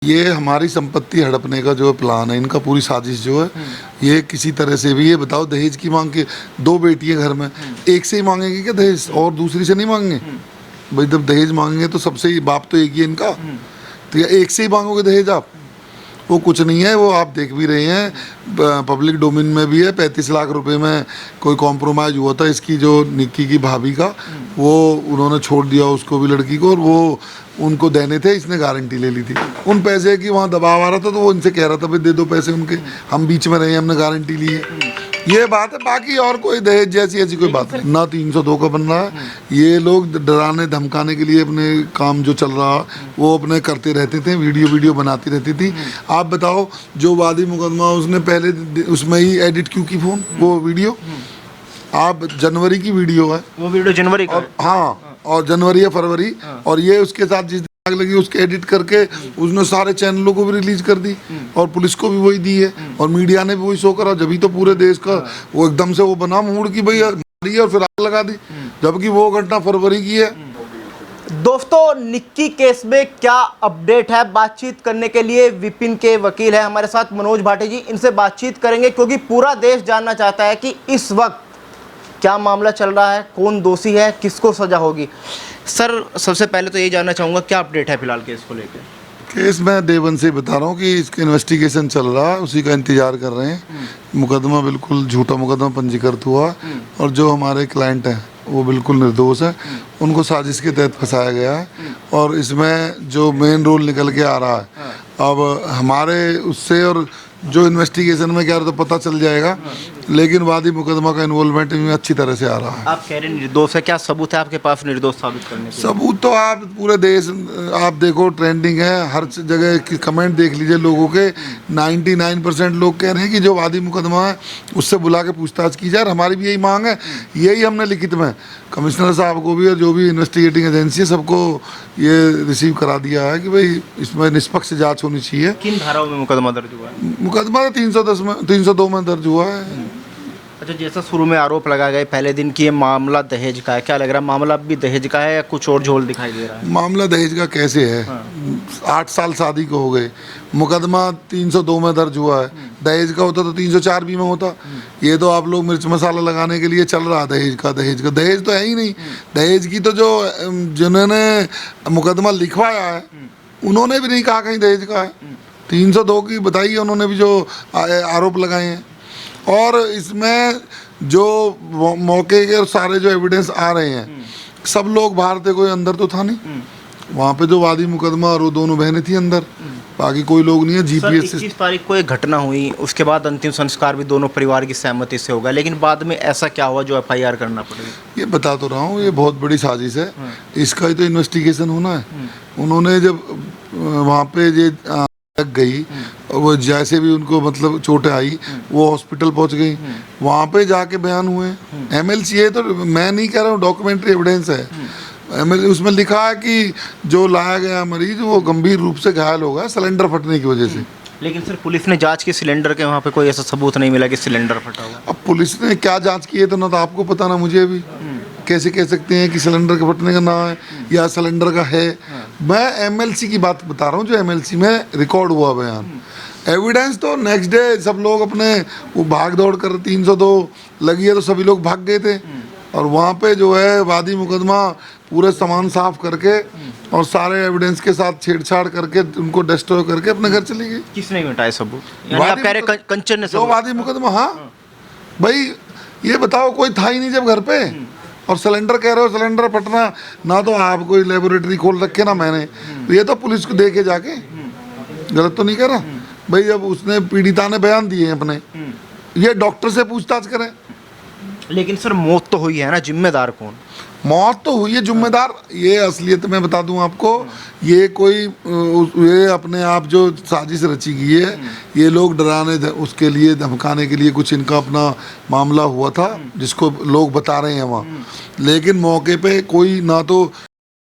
ये हमारी संपत्ति हड़पने का जो प्लान है, इनका पूरी साजिश जो है, ये किसी तरह से भी, ये बताओ दहेज की मांग के, दो बेटियां घर में, एक से ही मांगेंगे क्या दहेज और दूसरी से नहीं मांगेंगे? भाई जब दहेज मांगेंगे तो सबसे ही, बाप तो एक ही है इनका, तो ये एक से ही मांगोगे दहेज आप? वो कुछ नहीं है, वो आप देख भी रहे हैं, पब्लिक डोमेन में भी है। 35 लाख रुपए में कोई कॉम्प्रोमाइज़ हुआ था इसकी जो निक्की की भाभी का, वो उन्होंने छोड़ दिया उसको भी, लड़की को, और वो उनको देने थे, इसने गारंटी ले ली थी उन पैसे की। वहाँ दबाव आ रहा था तो वो इनसे कह रहा था भाई दे दो पैसे उनके, हम बीच में रहे, हमने गारंटी ली है, ये बात है। बाकी और कोई दहेज जैसी ऐसी कोई बात नहीं ना। 302 का बन रहा है, ये लोग डराने धमकाने के लिए अपने काम जो चल रहा वो अपने करते रहते थे, वीडियो बनाती रहती थी। आप बताओ, जो वादी मुकदमा उसने पहले उसमें ही एडिट क्यों की फोन वो वीडियो? आप जनवरी की वीडियो है वो वीडियो, जनवरी का, हाँ, और जनवरी या फरवरी, और ये उसके साथ जिस आग लगी उसके एडिट करके उसने सारे चैनलों को भी रिलीज कर दी और पुलिस को भी वही दी है और मीडिया ने भी वही शो करा। जब तो पूरे देश का वो एकदम से वो बना मूड की भाई मारी और फिर आग लगा दी, जबकि वो घटना फरवरी की है। दोस्तों, निक्की केस में क्या अपडेट है? बातचीत करने के लिए विपिन के वकील है हमारे साथ, मनोज भाटी जी, इनसे बातचीत करेंगे क्योंकि पूरा देश जानना चाहता है कि इस वक्त क्या मामला चल रहा है, कौन दोषी है, किसको सजा होगी। सर, सबसे पहले तो ये जानना चाहूँगा क्या अपडेट है फिलहाल केस को लेकर? केस मैं डे वन से बता रहा हूँ कि इसका इन्वेस्टिगेशन चल रहा है, उसी का इंतजार कर रहे हैं। मुकदमा बिल्कुल झूठा मुकदमा पंजीकृत हुआ और जो हमारे क्लाइंट हैं वो बिल्कुल निर्दोष है, उनको साजिश के तहत फंसाया गया है और इसमें जो मेन रोल निकल के आ रहा है अब हमारे उससे, और जो इन्वेस्टिगेशन में क्या तो पता चल जाएगा, लेकिन वादी मुकदमा का इन्वॉल्वमेंट में अच्छी तरह से आ रहा है। आप कह रहे हैं निर्दोष है, क्या सबूत है आपके पास निर्दोष साबित करने के? सबूत तो आप पूरे देश आप देखो, ट्रेंडिंग है हर जगह की, कमेंट देख लीजिए लोगों के। 99% लोग कह रहे हैं कि जो वादी मुकदमा है उससे बुला के पूछताछ की जाए। हमारी भी यही मांग है, यही हमने लिखित में कमिश्नर साहब को भी और जो भी इन्वेस्टिगेटिंग एजेंसी है सबको ये रिसीव करा दिया है कि भाई इसमें निष्पक्ष जांच होनी चाहिए। किन धाराओं में मुकदमा दर्ज हुआ है? मुकदमा 310 में, 302 में दर्ज हुआ है। अच्छा, जैसा शुरू में आरोप लगाए गए पहले दिन की, ये मामला दहेज का है, क्या लग रहा है मामला भी दहेज का है या कुछ और झोल दिखाई दे रहा है? मामला दहेज का कैसे है? 8 साल शादी को हो गए, मुकदमा 302 में दर्ज हुआ है। दहेज का होता तो 304 भी में होता। ये तो आप लोग मिर्च मसाला लगाने के लिए चल रहा दहेज का। दहेज तो है ही नहीं। दहेज की तो जो जिन्होंने मुकदमा लिखवाया है उन्होंने भी नहीं कहा कहीं दहेज का है। 302 की बताइए उन्होंने भी जो आरोप लगाए हैं। और इसमें जो मौके के सारे जो एविडेंस आ रहे हैं, सब लोग बाहर थे, कोई अंदर तो था नहीं वहाँ पे। जो वादी मुकदमा और वो दोनों बहनें थी अंदर, बाकी कोई लोग नहीं है। जीपीएस 21 तारीख को एक घटना हुई, उसके बाद अंतिम संस्कार भी दोनों परिवार की सहमति से होगा, लेकिन बाद में ऐसा क्या हुआ जो FIR करना पड़ेगा? ये बता तो रहा हूँ, ये बहुत बड़ी साजिश है। इसका ही तो इन्वेस्टिगेशन होना है। उन्होंने जब वहाँ पे ये लग गई, वो जैसे भी उनको मतलब चोटें आई, वो हॉस्पिटल पहुंच गई, वहाँ पे जाके बयान हुए। MLC है तो मैं नहीं कह रहा हूँ, डॉक्यूमेंट्री एविडेंस है। उसमें लिखा है कि जो लाया गया मरीज वो गंभीर रूप से घायल होगा सिलेंडर फटने की वजह से। लेकिन सर, पुलिस ने जांच की सिलेंडर के, वहाँ पे कोई ऐसा सबूत नहीं मिला कि सिलेंडर फटा हुआ। अब पुलिस ने क्या जांच की है तो ना तो आपको पता ना मुझे भी। कैसे कह सकते हैं कि सिलेंडर के फटने का ना है या सिलेंडर का है? मैं MLC की बात बता रहा हूँ, जो MLC में रिकॉर्ड हुआ बयान। एविडेंस तो नेक्स्ट डे सब लोग अपने वो भाग दौड़ कर, 302 लगी है तो सभी लोग भाग गए थे और वहाँ पे जो है वादी मुकदमा पूरे सामान साफ करके और सारे एविडेंस के साथ छेड़छाड़ करके उनको डिस्ट्रॉय करके अपने घर चली गई। किसने मिटाए सबूत? यानी आप कह रहे कंचन ने जो वादी मुकदमा, हाँ भाई ये बताओ, कोई था ही नहीं जब घर पे, और सिलेंडर कह रहे हो सिलेंडर फटना, ना तो आप कोई लेबोरेटरी खोल रखे ना मैंने, तो ये तो पुलिस को देखे जाके, गलत तो नहीं कह रहा भाई। जब उसने पीड़िता ने बयान दिए अपने, ये डॉक्टर से पूछताछ करें। लेकिन सर, मौत तो हुई है ना, जिम्मेदार कौन? मौत तो हुई है, जिम्मेदार ये असलियत में बता दूं आपको, ये कोई ये अपने आप जो साजिश रची गई है, ये लोग डराने उसके लिए, धमकाने के लिए कुछ इनका अपना मामला हुआ था जिसको लोग बता रहे हैं वहाँ। लेकिन मौके पे कोई ना तो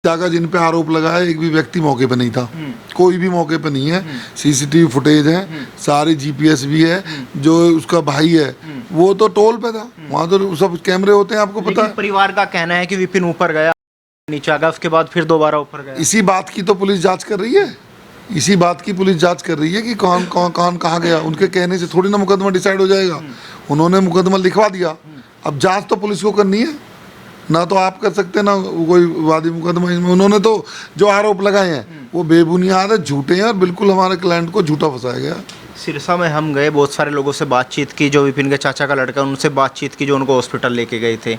का जिन पे आरोप लगाया एक भी व्यक्ति मौके पे नहीं था, कोई भी मौके पे नहीं है। CCTV फुटेज है, सारी GPS भी है। जो उसका भाई है वो तो टोल पे था, वहाँ तो सब कैमरे होते हैं, आपको पता है। परिवार का कहना है कि विपिन ऊपर गया, नीचे आ गया, उसके बाद फिर दोबारा ऊपर गया। इसी बात की तो पुलिस जांच कर रही है। इसी बात की पुलिस जांच कर रही है कि कौन कौन कौन कहाँ गया। उनके कहने से थोड़ी ना मुकदमा डिसाइड हो जाएगा। उन्होंने मुकदमा लिखवा दिया, अब जांच तो पुलिस को करनी है, ना तो आप कर सकते ना कोई वादी मुकदमा। इसमें उन्होंने तो जो आरोप लगाए हैं वो बेबुनियाद है, झूठे हैं और बिल्कुल हमारे क्लाइंट को झूठा फंसाया गया। सिरसा में हम गए, बहुत सारे लोगों से बातचीत की, जो विपिन के चाचा का लड़का, उनसे बातचीत की जो उनको हॉस्पिटल लेके गए थे।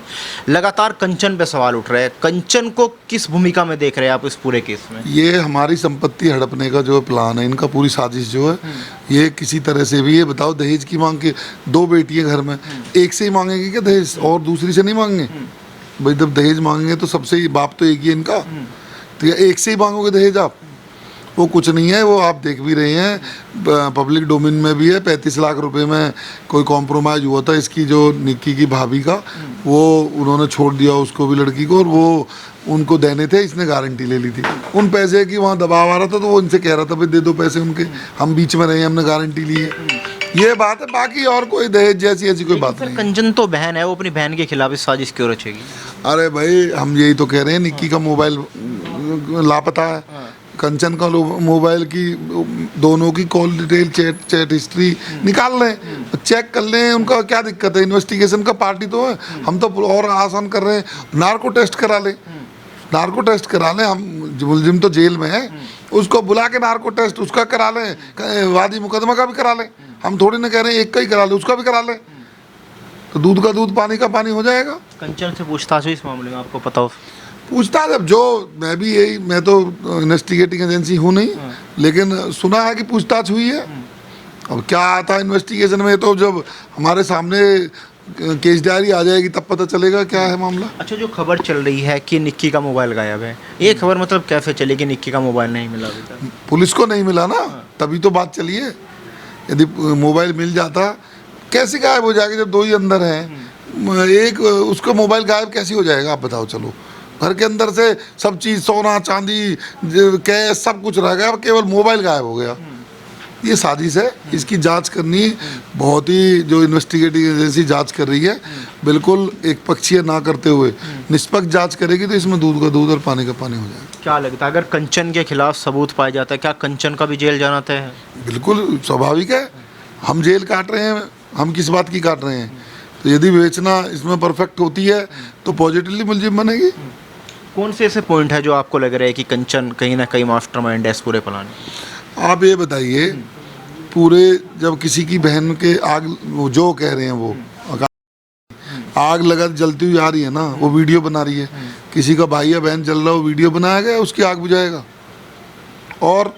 लगातार कंचन पे सवाल उठ रहे हैं। कंचन को किस भूमिका में देख रहे हैं आप इस पूरे केस में? ये हमारी संपत्ति हड़पने का जो प्लान है, इनका पूरी साजिश जो है, ये किसी तरह से भी, ये बताओ दहेज की मांग के 2 बेटियां घर में, एक से ही मांगेंगे क्या दहेज, और दूसरी से नहीं मांगेंगे? भाई जब दहेज मांगेंगे तो सबसे ही, बाप तो एक ही है इनका, तो एक से ही मांगोगे दहेज आप? वो कुछ नहीं है, वो आप देख भी रहे हैं, पब्लिक डोमेन में भी है। 35 लाख रुपए में कोई कॉम्प्रोमाइज़ हुआ था इसकी जो निक्की की भाभी का, वो उन्होंने छोड़ दिया उसको भी, लड़की को, और वो उनको देने थे, इसने गारंटी ले ली थी। उन पैसे की वहाँ दबाव आ रहा था तो वो इनसे कह रहा था भाई दे दो पैसे उनके, हम बीच में रहे, हमने गारंटी ली है, ये बात है। बाकी और कोई दहेज जैसी ऐसी कोई बात नहीं। कंचन तो बहन है, वो अपनी बहन के खिलाफ इस साजिश क्यों रचेगी? अरे भाई हम यही तो कह रहे हैं, निक्की का मोबाइल लापता है, कंचन का मोबाइल की, दोनों की कॉल डिटेल, चैट हिस्ट्री निकाल लें, चेक कर लें, उनका क्या दिक्कत है? इन्वेस्टिगेशन का पार्टी तो है, हम तो और आसान कर रहे हैं। नार्को टेस्ट करा लें, नार्को टेस्ट करा लें, हम मुलजिम तो जेल में है, उसको बुला के नार्को टेस्ट उसका करा लें, वादी मुकदमा का भी करा लें। हम थोड़ी ना कह रहे हैं एक का ही करा लें, उसका भी करा लें, तो दूध का दूध पानी का पानी हो जाएगा। कंचन से पूछताछ हुई इस मामले में, आपको पता हो? पूछताछ अब जो, मैं तो इन्वेस्टिगेटिंग एजेंसी हूँ नहीं, लेकिन सुना है कि पूछताछ हुई है। अब क्या आता है इन्वेस्टिगेशन में, तो जब हमारे सामने केस डायरी आ जाएगी तब पता चलेगा क्या है मामला। अच्छा, जो खबर चल रही है कि निक्की का मोबाइल गायब है, ये खबर मतलब कैसे चली कि निक्की का मोबाइल नहीं मिला अभी तक? पुलिस को नहीं मिला ना, तभी तो बात चली है। यदि मोबाइल मिल जाता, कैसे गायब हो जाएगा जब 2 ही अंदर हैं? एक उसका मोबाइल गायब कैसे हो जाएगा आप बताओ? चलो, घर के अंदर से सब चीज़, सोना चांदी, कैश, सब कुछ रह गया, केवल मोबाइल गायब हो गया। ये साजिश है, इसकी जांच करनी बहुत ही, जो इन्वेस्टिगेटिव एजेंसी जांच कर रही है, बिल्कुल एक पक्षीय ना करते हुए निष्पक्ष जांच करेगी तो इसमें दूध का दूध और पानी का पानी हो जाएगा। क्या लगता है, अगर कंचन के खिलाफ सबूत पाया जाता है, क्या कंचन का भी जेल जाना तय है? बिल्कुल स्वाभाविक है, हम जेल काट रहे हैं, हम किस बात की काट रहे हैं? तो यदि विवेचना इसमें परफेक्ट होती है तो पॉजिटिवली मुलजिम बनेगी। कौन से ऐसे पॉइंट है जो आपको लग रहा है कि कंचन कहीं ना कहीं मास्टरमाइंड है इस पूरे प्लान? आप ये बताइए, पूरे जब किसी की बहन के आग, वो जो कह रहे हैं वो आग लगा जलती हुई आ रही है ना, वो वीडियो बना रही है, किसी का भाई या बहन जल रहा हो, वीडियो बनाया गया, उसकी आग बुझाएगा। और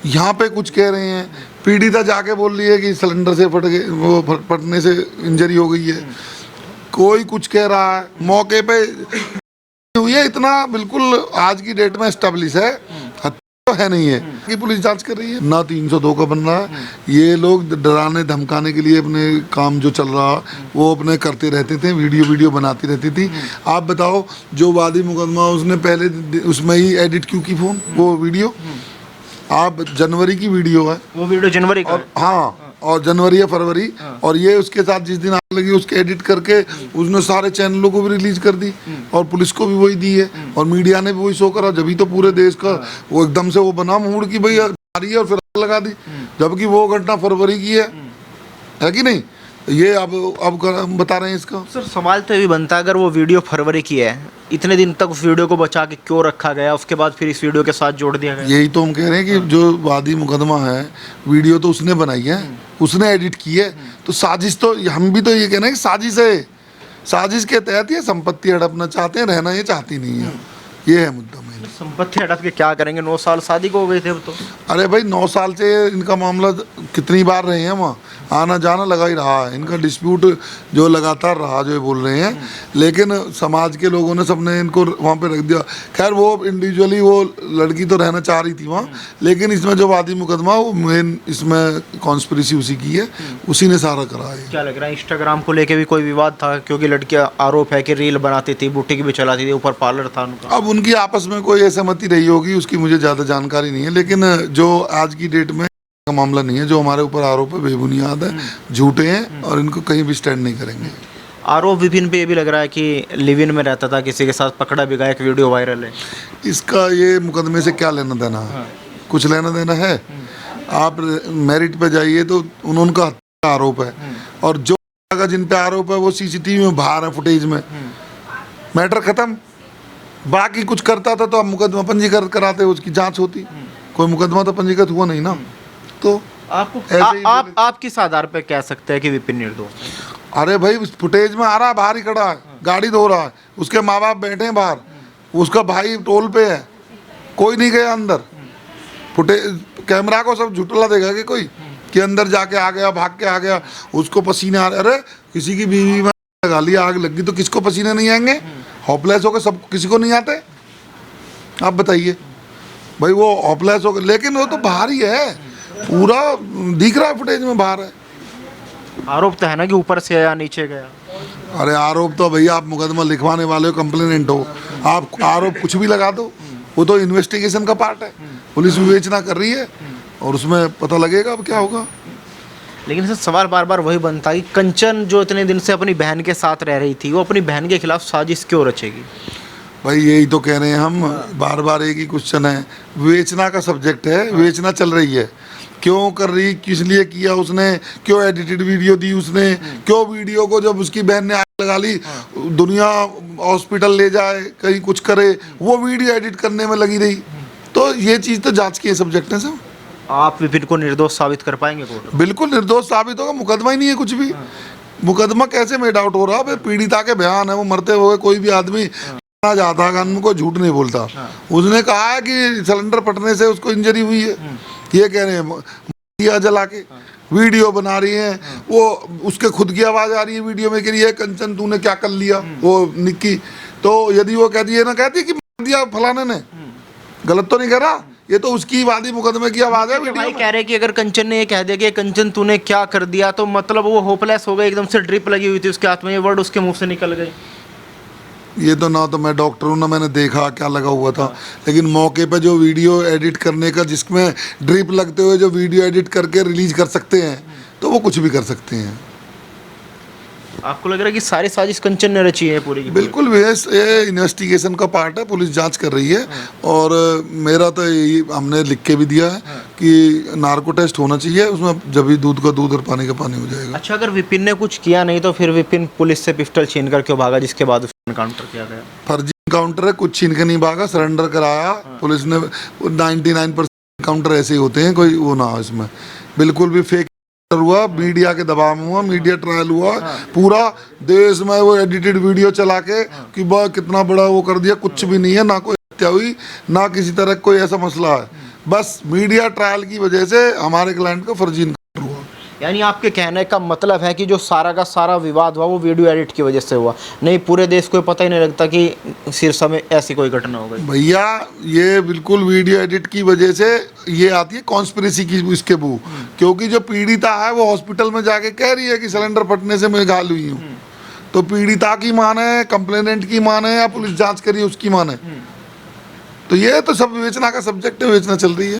यहाँ पे कुछ कह रहे हैं, पीड़िता जाके बोल रही है कि सिलेंडर से फट गए, वो फटने से इंजरी हो गई है, कोई कुछ कह रहा है, मौके पे हुई है। इतना बिल्कुल आज की डेट में एस्टेब्लिश है, तो है नहीं है कि पुलिस जांच कर रही है ना। 302 का बन रहा है, ये लोग डराने धमकाने के लिए अपने काम जो चल रहा वो अपने करते रहते थे, वीडियो बनाती रहती थी। आप बताओ, जो वादी मुकदमा उसने पहले उसमें ही एडिट क्यों की फोन, वो वीडियो, आप जनवरी की वीडियो है, वो वीडियो जनवरी का, हाँ, और जनवरी या फरवरी, और ये उसके साथ जिस दिन आग लगी उसके एडिट करके उसने सारे चैनलों को भी रिलीज कर दी और पुलिस को भी वही दी है और मीडिया ने भी वही शो करा। जब तो पूरे देश का वो एकदम से वो बना मूड की भाई आ रही है और फिर आग लगा दी, जबकि वो घटना फरवरी की है कि नहीं? ये अब बता रहे हैं इसका। सर सवाल तो ये भी बनता है, अगर वो वीडियो फरवरी की है, इतने दिन तक उस वीडियो को बचा के क्यों रखा गया, उसके बाद फिर इस वीडियो के साथ जोड़ दिया गया? यही तो हम कह रहे हैं कि जो वादी मुकदमा है, वीडियो तो उसने बनाई है, उसने एडिट की है, तो साजिश तो हम भी तो ये कह रहे हैं कि साजिश है। साजिश के तहत ये संपत्ति हड़पना चाहते हैं, रहना ये चाहती नहीं है, ये है मुद्दा। संपत्ति हड़प के क्या करेंगे? 9 साल शादी को हो गए थे अब तो। अरे भाई 9 साल से इनका मामला कितनी बार रहे हैं, वहाँ आना जाना लगा ही रहा है, इनका डिस्प्यूट जो लगातार रहा, जो ये बोल रहे हैं, लेकिन समाज के लोगों ने सबने इनको वहाँ पे रख दिया। खैर वो इंडिविजुअली वो लड़की तो रहना चाह रही थी वहाँ, लेकिन इसमें जो वादी मुकदमा वो मेन इसमें कॉन्स्पिरेसी उसी की है, उसी ने सारा करा है। क्या लग रहा है, इंस्टाग्राम को लेके भी कोई विवाद था? क्योंकि लड़की आरोप है कि रील बनाती थी, बुटीक भी चलाती थी, ऊपर पार्लर था उनका। अब उनकी आपस में कोई सहमति रही होगी, उसकी मुझे ज़्यादा जानकारी नहीं है, लेकिन जो आज की डेट में का मामला नहीं है, जो हमारे ऊपर आरोप है बेबुनियाद है, झूठे हैं और इनको कहीं भी स्टैंड नहीं करेंगे। आरोप विपिन पे ये भी लग रहा है कि लिव इन में रहता था, किसी के साथ पकड़ा भी गया, एक वीडियो वायरल है। इसका ये मुकदमे से क्या लेना देना है? कुछ लेना देना है? आप मेरिट पे जाइए तो उनका हत्या का आरोप है, और जो का जिन पे आरोप है वो सीसीटीवी में बाहर है, फुटेज में, मैटर खत्म। बाकी कुछ करता था तो आप मुकदमा पंजीकृत कराते, उसकी जांच होती। कोई मुकदमा तो पंजीकृत हुआ नहीं ना। तो आप किस आधार पे कह सकते हैं कि विपिन निर्दोष है? अरे भाई, उस फुटेज में आ रहा है, बाहर ही खड़ा है, गाड़ी धो रहा है, उसके माँ बाप बैठे हैं बाहर, उसका भाई टोल पे है, कोई नहीं गया अंदर। फुटेज कैमरा को सब झुटला देगा कि कोई कि अंदर जाके आ गया, भाग के आ गया, उसको पसीने आ रहे। अरे किसी की बीवी में लगा लिया, आग लगी तो किसको पसीने नहीं आएंगे? होपलेस होकर सब किसी को नहीं आते? आप बताइए भाई, वो होपलेस हो गए, लेकिन वो तो बाहर ही है, पूरा दिख रहा है फुटेज में, बाहर है। आरोप तो है ना कि ऊपर से या नीचे गया। अरे आरोप तो भैया आप मुकदमा लिखवाने वाले हो, कंप्लेनेंट हो, आप आरोप कुछ भी लगा दो, वो तो इन्वेस्टिगेशन का पार्ट है। पुलिस विवेचना कर रही है और उसमें पता लगेगा अब क्या होगा। लेकिन सर सवाल बार बार वही बनता है कि कंचन जो इतने दिन से अपनी बहन के साथ रह रही थी, वो अपनी बहन के खिलाफ साजिश क्यों रचेगी? भाई यही तो कह रहे हैं हम, बार बार एक ही क्वेश्चन है। विवेचना का सब्जेक्ट है, विवेचना चल रही है, क्यों कर रही, किस लिए किया उसने, क्यों एडिटेड वीडियो दी उसने, क्यों वीडियो को जब उसकी बहन ने आग लगा ली, दुनिया हॉस्पिटल ले जाए, कहीं कुछ करे, वो वीडियो एडिट करने में लगी रही। तो ये चीज़ तो जांच की सब्जेक्ट है सब। आप विपिन को निर्दोष साबित कर पाएंगे कोर्ट में? बिल्कुल निर्दोष साबित होगा, मुकदमा ही नहीं है कुछ भी। मुकदमा कैसे मेड आउट हो रहा है? पीड़िता के बयान है, वो मरते हुए कोई भी आदमी जाता है, कानून को झूठ नहीं बोलता। उसने कहा है कि सिलेंडर फटने से उसको इंजरी हुई है, ये कह रहे हैं। दिया जला के वीडियो बना रही हैं, वो उसके खुद की आवाज आ रही है वीडियो में, कह रही है कंचन तूने क्या कर लिया, वो निक्की। तो यदि वो कहती है ना, कहती कि मार दिया फलाने ने, गलत तो नहीं कह रहा, ये तो उसकी वादी मुकदमे की आवाज है वीडियो भाई में। कह रहे कि अगर कंचन ने ये कह दिया कि कंचन तूने क्या कर दिया, तो मतलब वो होपलेस हो गई, एकदम से ड्रिप लगी हुई थी उसके हाथ में, ये वर्ड उसके मुंह से निकल गए। ये तो ना तो मैं डॉक्टर हूँ ना मैंने देखा क्या लगा हुआ था, लेकिन मौके पे जो वीडियो एडिट करने का, जिसमें ड्रिप लगते हुए जो वीडियो एडिट करके रिलीज कर सकते हैं, तो वो कुछ भी कर सकते हैं। आपको लग रहा है कि सारी साजिश कंचन ने रची है पूरी की पूरी? बिल्कुल ये इन्वेस्टिगेशन का पार्ट है, पुलिस जांच कर रही है। और मेरा तो यही हमने लिख के भी दिया है कि नार्को टेस्ट होना चाहिए उसमें, जब भी दूध का दूध और पानी का पानी हो जाएगा। अच्छा, अगर विपिन ने कुछ किया नहीं तो फिर विपिन पुलिस से पिस्टल छीन कर क्यों भागा, जिसके बाद उसको एनकाउंटर किया गया? फर्जी एनकाउंटर है, कुछ छीन के नहीं भागा, सरेंडर कराया पुलिस ने। 99% एनकाउंटर ऐसे ही होते हैं, कोई वो ना हो इसमें। बिल्कुल भी फेक हुआ, मीडिया के दबाव में हुआ, मीडिया ट्रायल हुआ, पूरा देश में वो एडिटेड वीडियो चला के कि बा कितना बड़ा वो कर दिया। कुछ भी नहीं है, ना कोई हत्या हुई, ना किसी तरह कोई ऐसा मसला है, बस मीडिया ट्रायल की वजह से हमारे क्लाइंट को फर्जी इनकाउंटर हुआ। यानी आपके कहने का मतलब है कि जो सारा का सारा विवाद हुआ वो वीडियो एडिट की वजह से हुआ, नहीं पूरे देश को पता ही नहीं लगता कि सिरसा में ऐसी कोई घटना हो गई? भैया ये बिल्कुल वीडियो एडिट की वजह से ये आती है कॉन्स्पिरेसी की इसके बू, क्योंकि जो पीड़िता है वो हॉस्पिटल में जाके कह रही है कि सिलेंडर फटने से मैं घायल हुई हूँ। तो पीड़िता की माने, कंप्लेनेंट की माने, या पुलिस जांच करी उसकी माने, तो ये तो सब विवेचना का सब्जेक्ट है, विवेचना चल रही है।